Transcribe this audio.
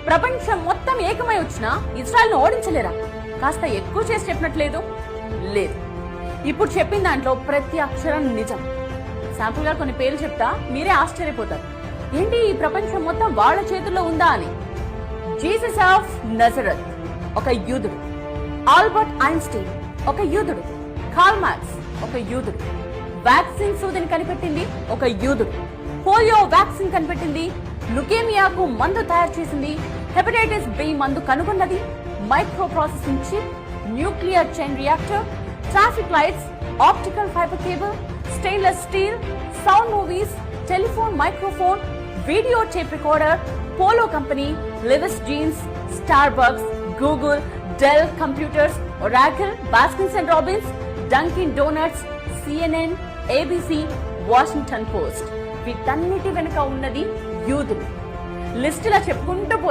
ప్రపంచం మొత్తం ఏకమై వచ్చినా ఇజ్రాయెల్ ను ఓడించలేరా? కాస్త ఎక్కువ చేసి చెప్పినట్లేదు? లేదు. ఇప్పుడు చెప్పిన దాంట్లో ప్రతి అక్షరం నిజం. శాంపుల్ గా కొన్ని పేర్లు చెప్తా, మీరే ఆశ్చర్యపోతారు. ఏంటి ఈ ప్రపంచం మొత్తం వాళ్ళ చేతుల్లో ఉందా అని. జీసస్ ఆఫ్ నజరత్ ఒక యూదుడు, ఆల్బర్ట్ ఐన్స్టీన్ ఒక యూదుడు, కార్ల్ మార్క్స్ ఒక యూదుడు, వ్యాక్సిన్ సూదిని కనిపెట్టింది ఒక యూదుడు, పోలియో వ్యాక్సిన్ కనిపెట్టింది, లుకేమియాకు మందు తయారు చేసింది, హెపటైటిస్ బి మందు కనుగొన్నది, micro processing chip, nuclear chain reactor, traffic lights, optical fibre cable, stainless steel, sound movies, telephone microphone, video tape recorder, polo company, Levi's jeans, Starbucks, Google, Dell computers, Oracle, Baskins and Robbins, Dunkin Donuts, CNN, ABC, Washington Post. వీటన్నిటి వెనుక ఉన్నది యూదులు. లిస్టులా చెప్పుకుంటూ